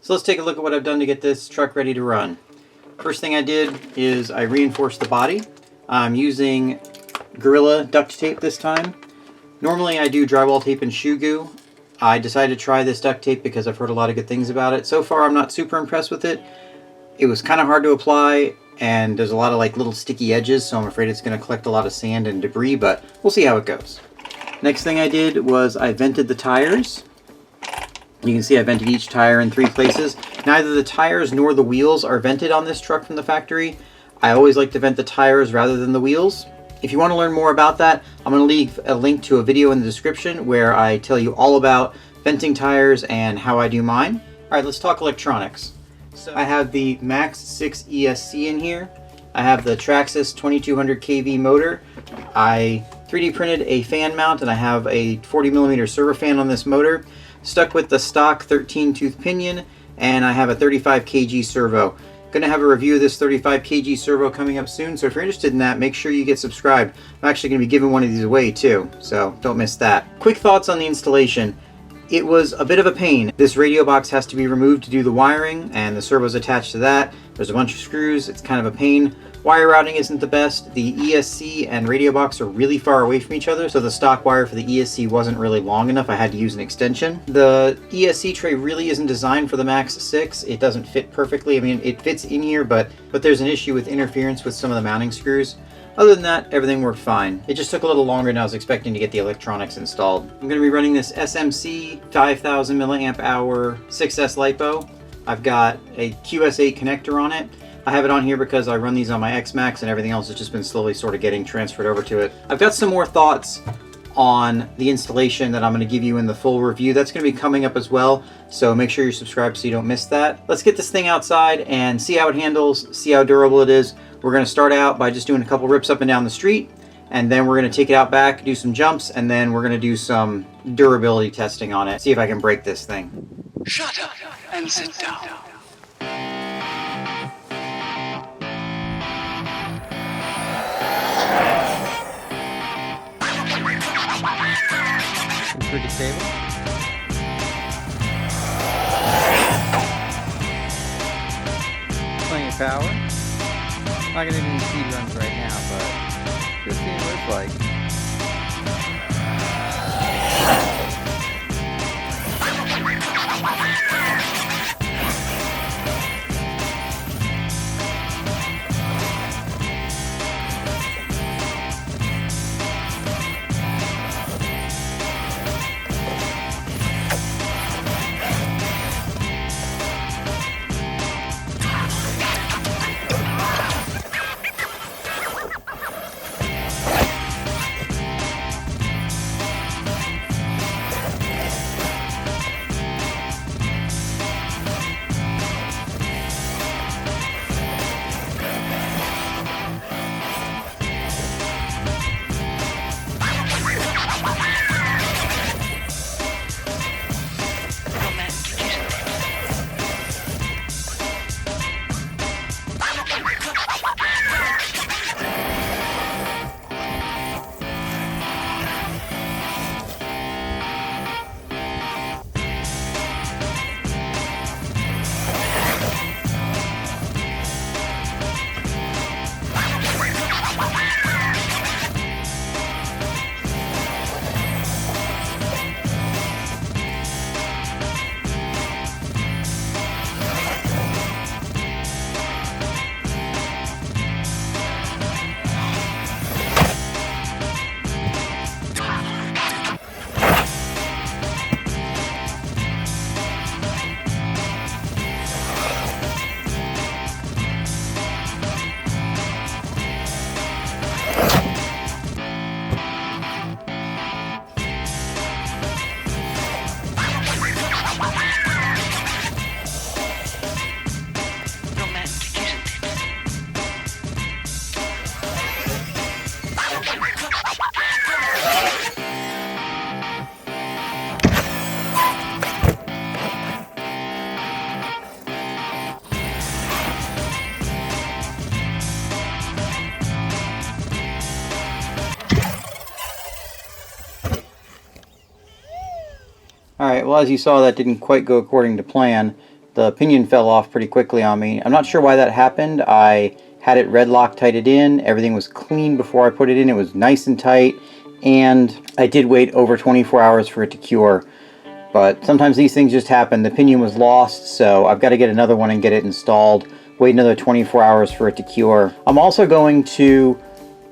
So let's take a look at what I've done to get this truck ready to run. First thing I did is I reinforced the body. I'm using Gorilla duct tape this time. Normally I do drywall tape and shoe goo. I decided to try this duct tape because I've heard a lot of good things about it. So far I'm not super impressed with it. It was kind of hard to apply and there's a lot of like little sticky edges, so I'm afraid it's going to collect a lot of sand and debris, but we'll see how it goes. Next thing I did was I vented the tires. You can see I vented each tire in 3 places. Neither the tires nor the wheels are vented on this truck from the factory. I always like to vent the tires rather than the wheels. If you want to learn more about that, I'm going to leave a link to a video in the description where I tell you all about venting tires and how I do mine. Alright, let's talk electronics. So I have the Max 6 ESC in here. I have the Traxxas 2200 kV motor. I 3D printed a fan mount and I have a 40mm servo fan on this motor. Stuck with the stock 13 tooth pinion, and I have a 35 kg servo. Gonna have a review of this 35 kg servo coming up soon, so if you're interested in that, make sure you get subscribed. I'm actually gonna be giving one of these away too, so don't miss that. Quick thoughts on the installation. It was a bit of a pain. This radio box has to be removed to do the wiring, and the servo's attached to that. There's a bunch of screws, it's kind of a pain. Wire routing isn't the best. The ESC and radio box are really far away from each other, so the stock wire for the ESC wasn't really long enough. I had to use an extension. The ESC tray really isn't designed for the Max 6. It doesn't fit perfectly. I mean, it fits in here, but there's an issue with interference with some of the mounting screws. Other than that, everything worked fine. It just took a little longer than I was expecting to get the electronics installed. I'm going to be running this SMC 5000 milliamp hour 6S LiPo. I've got a QS8 connector on it. I have it on here because I run these on my X-Max and everything else has just been slowly sort of getting transferred over to it. I've got some more thoughts on the installation that I'm going to give you in the full review. That's going to be coming up as well, so make sure you're subscribed so you don't miss that. Let's get this thing outside and see how it handles, see how durable it is. We're going to start out by just doing a couple rips up and down the street, and then we're going to take it out back, do some jumps, and then we're going to do some durability testing on it. See if I can break this thing. Shut up and sit down. Pretty stable. Plenty of power. Not gonna do any speed runs right now, but just seeing what it's like. Alright, well, as you saw, that didn't quite go according to plan. the pinion fell off pretty quickly on me. I'm not sure why that happened. I had it red Loctited in. Everything was clean before I put it in. It was nice and tight, and I did wait over 24 hours for it to cure. But sometimes these things just happen. The pinion was lost, so I've got to get another one and get it installed. Wait another 24 hours for it to cure. I'm also going to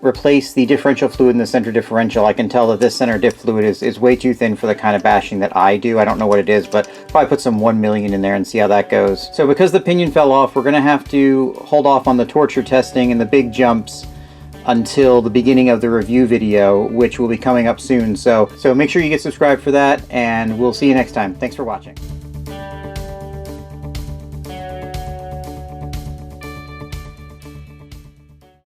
replace the differential fluid in the center differential. I can tell that this center diff fluid is way too thin for the kind of bashing that I do. I don't know what it is, but probably put some 1 million in there and see how that goes. So because the pinion fell off, we're going to have to hold off on the torture testing and the big jumps until the beginning of the review video, which will be coming up soon. So make sure you get subscribed for that, and we'll see you next time. Thanks for watching.